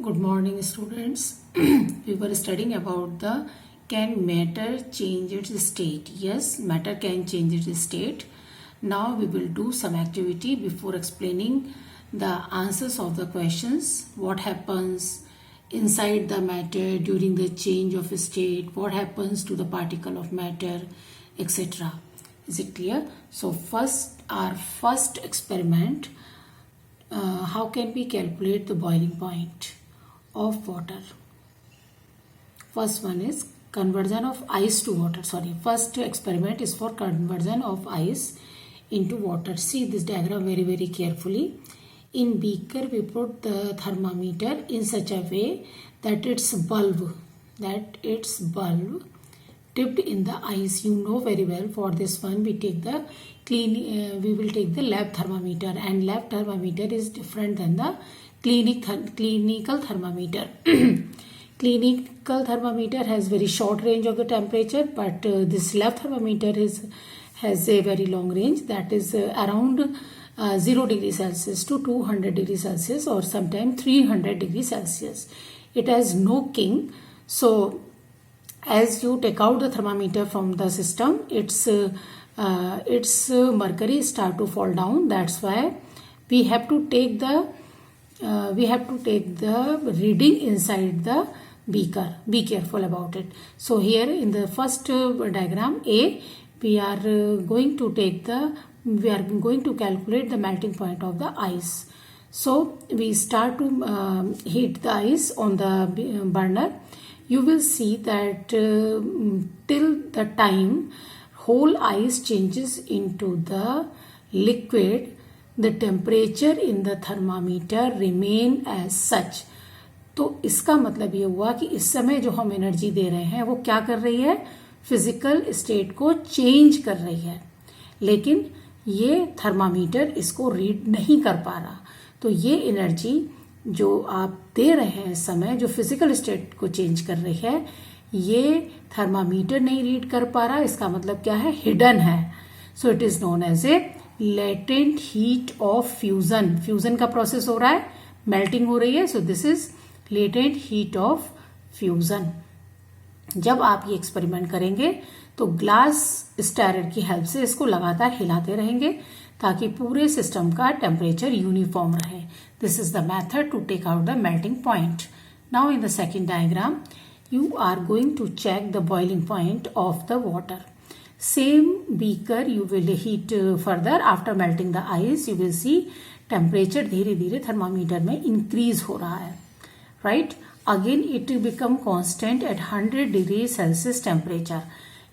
Good morning, students. We were studying about the can matter change its state. Yes, matter can change its state. Now we will do some activity before explaining the answers of the questions. What happens inside the matter during the change of state? What happens to the particle of matter, etc. Is it clear? So our first experiment. How can we calculate the boiling point of water? First one is conversion of ice to water. First experiment is for conversion of ice into water. See this diagram very carefully. In beaker we put the thermometer in such a way that its bulb dipped in the ice. You know very well. For this one we take the we will take the lab thermometer, and lab thermometer is different than the clinical thermometer. Clinical thermometer has very short range of the temperature, but this lab thermometer has a very long range, that is around 0 degrees Celsius to 200 degrees Celsius or sometimes 300 degrees Celsius. It has no king. So as you take out the thermometer from the system, its mercury start to fall down. That's why we have to take the reading inside the beaker. Be careful about it. So here in the first diagram A, we are going to calculate the melting point of the ice. So we start to heat the ice on the burner. You will see that till the time whole ice changes into the liquid, the temperature in the thermometer remain as such. तो इसका मतलब ये हुआ कि इस समय जो हम एनर्जी दे रहे हैं वो क्या कर रही है, फिजिकल स्टेट को चेंज कर रही है, लेकिन ये थर्मामीटर इसको रीड नहीं कर पा रहा. तो ये एनर्जी जो आप दे रहे हैं इस समय, जो फिजिकल स्टेट को चेंज कर रही है, ये थर्मामीटर नहीं रीड कर पा रहा. इसका मतलब क्या है, हिडन है. So it is known as a latent heat of fusion. Fusion का प्रोसेस हो रहा है, मेल्टिंग हो रही है. So this is latent heat of fusion. जब आप ये एक्सपेरिमेंट करेंगे तो ग्लास स्टायर की हेल्प से इसको लगातार हिलाते रहेंगे ताकि पूरे सिस्टम का टेम्परेचर यूनिफॉर्म रहे. This is the method to take out the melting point. Now in the second diagram, you are going to check the boiling point of the water. Same beaker you will heat further. After melting the ice, you will see temperature धीरे धीरे thermometer में increase हो रहा है. Right? Again it will become constant at 100 degrees Celsius temperature.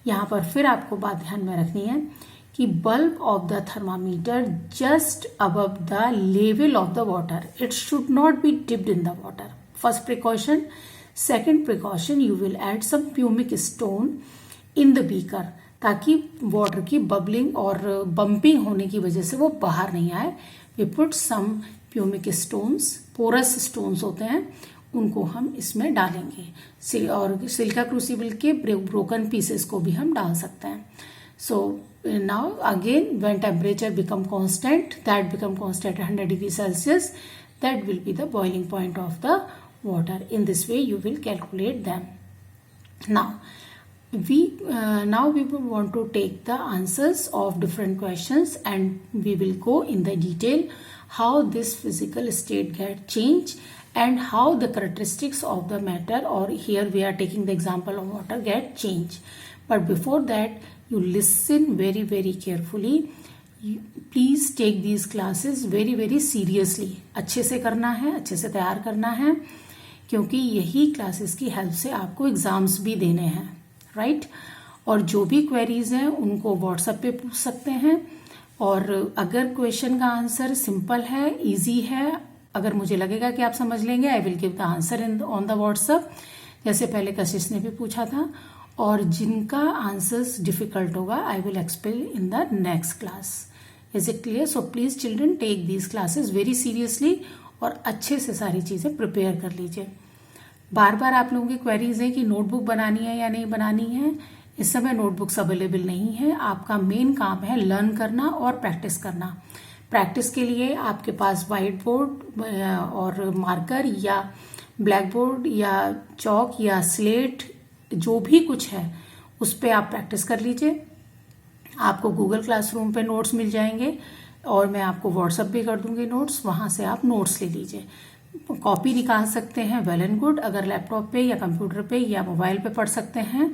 यहाँ पर फिर आपको बात ध्यान में रखनी है कि bulb of the thermometer just above the level of the water. It should not be dipped in the water. First precaution. Second precaution, you will add some pumic stone in the beaker ताकि water की bubbling और bumping होने की वजह से वो बाहर नहीं आए. We put some pumic stones, porous stones होते हैं, उनको हम इसमें डालेंगे और सिलिका क्रूसिबल के ब्रोकन पीसेस को भी हम डाल सकते हैं. So now again when temperature become constant, that become constant at 100 degrees Celsius, that will be the boiling point of the water. In this way you will calculate them. Now we want to take the answers of different questions and we will go in the detail how this physical state get changed and how the characteristics of the matter, or here we are taking the example of water, get changed. But before that, you listen very carefully. Please take these classes very seriously. अच्छे से करना है, अच्छे से तैयार करना है, क्योंकि यही क्लासेस की हेल्प से आपको एग्जाम्स भी देने हैं. राइट? और जो भी क्वेरीज हैं उनको व्हाट्सएप पे पूछ सकते हैं. और अगर क्वेश्चन का आंसर सिंपल है, इजी है, अगर मुझे लगेगा कि आप समझ लेंगे, I will give the answer on the WhatsApp, जैसे पहले कशिश ने भी पूछा था. और जिनका आंसर्स डिफिकल्ट होगा, I will explain in the next class. Is it clear? So please children take these classes very seriously और अच्छे से सारी चीजें प्रिपेयर कर लीजिए. बार आप लोगों की क्वेरीज है कि नोटबुक बनानी है या नहीं बनानी है. इस समय नोटबुक्स अवेलेबल नहीं है. आपका मेन काम है लर्न करना और प्रैक्टिस करना. प्रैक्टिस के लिए आपके पास व्हाइट बोर्ड और मार्कर या ब्लैक बोर्ड या चौक या स्लेट जो भी कुछ है उस पर आप प्रैक्टिस कर लीजिए। आपको गूगल क्लासरूम पे नोट्स मिल जाएंगे और मैं आपको व्हाट्सएप भी कर दूंगी नोट्स, वहां से आप नोट्स ले लीजिए। कॉपी निकाल सकते हैं, वेल एंड गुड। अगर लैपटॉप पे या कंप्यूटर पे या मोबाइल पे पढ़ सकते हैं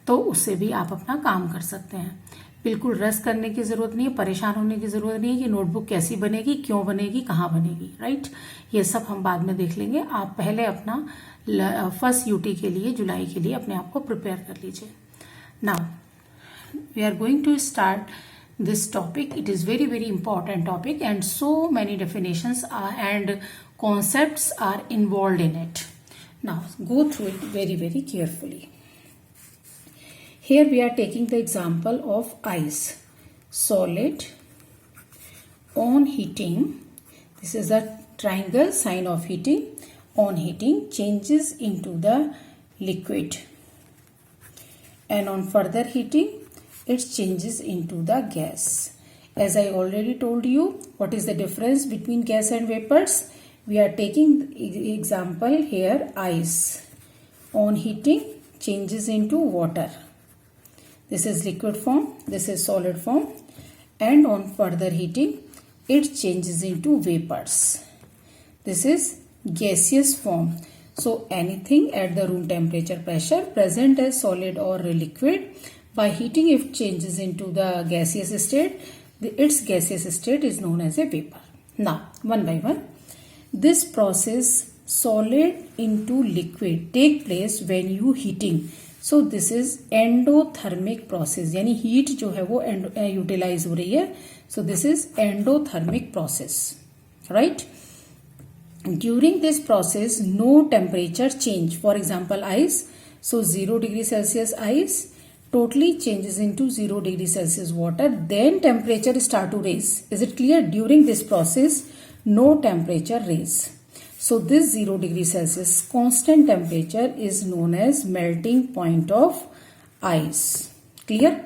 तो उससे भी आप अपना काम कर सकते हैं। बिल्कुल रस करने की जरूरत नहीं है, परेशान होने की जरूरत नहीं है कि नोटबुक कैसी बनेगी, क्यों बनेगी, कहाँ बनेगी, राइट। ये सब हम बाद में देख लेंगे। आप पहले अपना फर्स्ट यूटी के लिए, जुलाई के लिए अपने आप को प्रिपेयर कर लीजिए। Now we are going to start this topic. It is very important topic and so many definitions are and concepts are involved in it. Now go through it very carefully. Here we are taking the example of ice. Solid on heating, this is a triangle sign of heating. On heating changes into the liquid and on further heating it changes into the gas. As I already told you, what is the difference between gas and vapors? We are taking example here, ice. On heating changes into water. This is liquid form, this is solid form, and on further heating it changes into vapors. This is gaseous form. So anything at the room temperature pressure present as solid or liquid, by heating it changes into the gaseous state. Its gaseous state is known as a vapor. Now one by one, this process solid into liquid take place when you heating. So this is endothermic process, यानी heat जो है वो utilize हो रही है. So this is endothermic process, right? During this process no temperature change. For example ice, so 0 degree Celsius ice totally changes into 0 degree Celsius water, then temperature start to rise. Is it clear? During this process no temperature rise. So this 0 degree Celsius constant temperature is known as melting point of ice. Clear?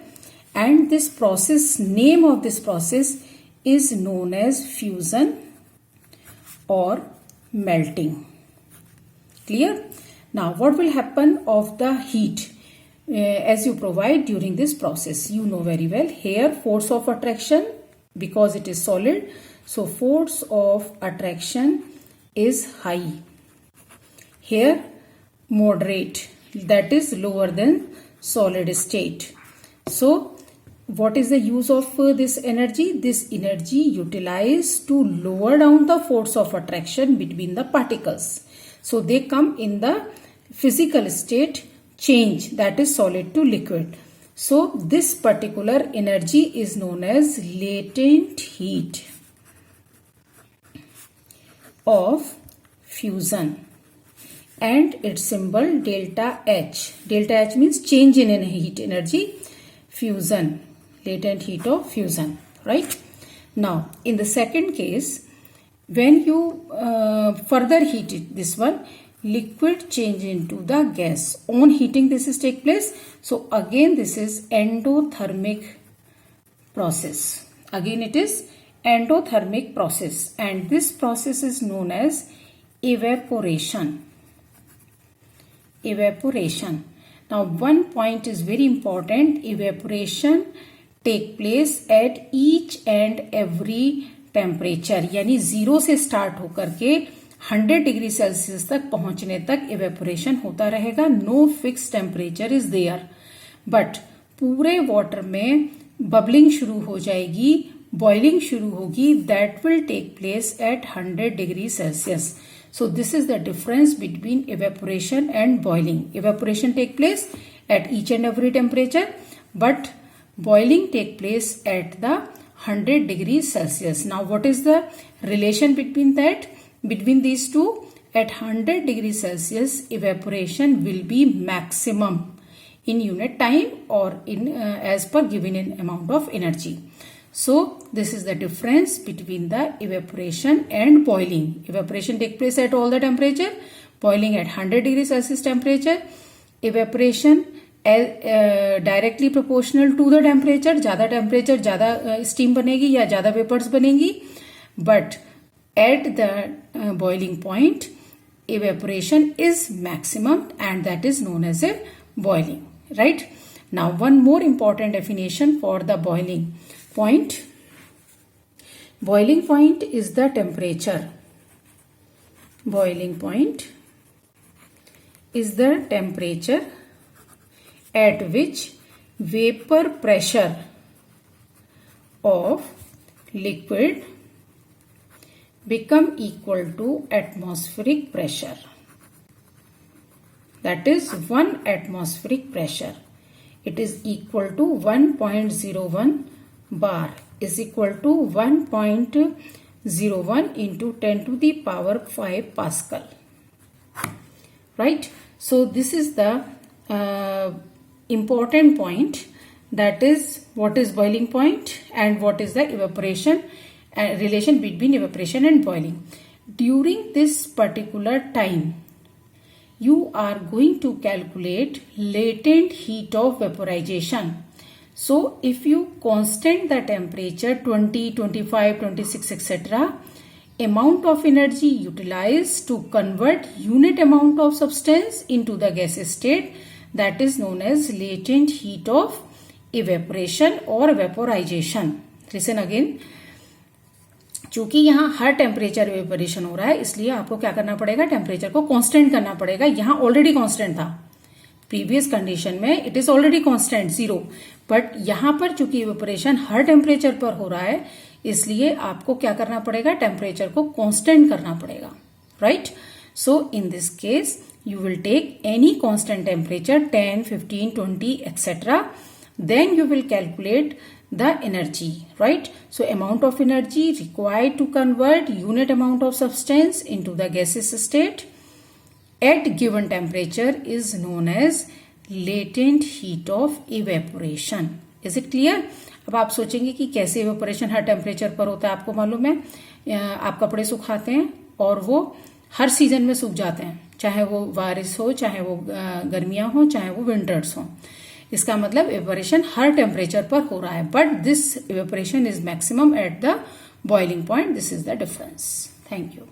And this process, name of this process is known as fusion or melting. Clear? Now what will happen of the heat as you provide during this process? You know very well. Here force of attraction, because it is solid, so force of attraction is high. Here moderate, that is lower than solid state. So what is the use of this energy? This energy utilized to lower down the force of attraction between the particles. So they come in the physical state change, that is solid to liquid. So this particular energy is known as latent heat of fusion and its symbol delta H. Delta H means change in heat energy. Fusion, latent heat of fusion, right? Now in the second case, when you further heat it, this one, liquid change into the gas. On heating this is take place. So again this is endothermic process. Again it is endothermic process and this process is known as evaporation. Evaporation. Now one point is very important. Evaporation take place at each and every temperature, यानी 0 से start होकर के 100 degree Celsius तक पहुंचने तक evaporation होता रहेगा. No fix temperature is there, but पूरे वाटर में बबलिंग शुरू हो जाएगी, बॉइलिंग शुरू होगी. That will take place at 100 degree Celsius. So this is the difference between evaporation and boiling. Evaporation take place at each and every temperature, but boiling take place at the 100 degrees Celsius. Now what is the relation between that? Between these two, at 100 degrees Celsius evaporation will be maximum in unit time or in as per given in amount of energy. So this is the difference between the evaporation and boiling. Evaporation take place at all the temperature, boiling at 100 degrees Celsius temperature. Evaporation directly proportional to the temperature. ज्यादा temperature ज्यादा steam बनेगी या ज्यादा vapours बनेगी. But at the boiling point evaporation is maximum and that is known as a boiling, right? Now one more important definition for the boiling point. Boiling point is the temperature. Boiling point is the temperature at which vapor pressure of liquid become equal to atmospheric pressure. That is 1 atmospheric pressure. It is equal to 1.01 bar is equal to 1.01 into 10 to the power 5 Pascal. Right? So this is the important point, that is what is boiling point and what is the evaporation relation between evaporation and boiling. During this particular time, you are going to calculate latent heat of vaporization. So if you constant the temperature 20, 25, 26, etc., amount of energy utilized to convert unit amount of substance into the gaseous state, that is known as latent heat of evaporation or vaporization. Listen again. चूंकि यहाँ हर temperature evaporation हो रहा है, इसलिए आपको क्या करना पड़ेगा, टेम्परेचर को कांस्टेंट करना पड़ेगा. यहाँ ऑलरेडी कांस्टेंट था, प्रीवियस कंडीशन में it is already constant 0, but यहाँ पर चूंकि इवेपोरेशन हर टेम्परेचर पर हो रहा है, इसलिए आपको क्या करना पड़ेगा, टेम्परेचर को कांस्टेंट करना पड़ेगा, right? So in this case you will take any constant temperature 10, 15, 20, etc. Then you will calculate the energy, right? So amount of energy required to convert unit amount of substance into the gaseous state at given temperature is known as latent heat of evaporation. Is it clear? अब आप सोचेंगे कि कैसे evaporation हर temperature पर होता है. आपको मालूम है, आप कपड़े सुखाते हैं और वो हर सीजन में सूख जाते हैं, चाहे वो बारिश हो, चाहे वो गर्मियां हो, चाहे वो विंटर्स हो. इसका मतलब इवेपोरेशन हर टेम्परेचर पर हो रहा है, but this evaporation is maximum eight the boiling point. This is the difference. Thank you.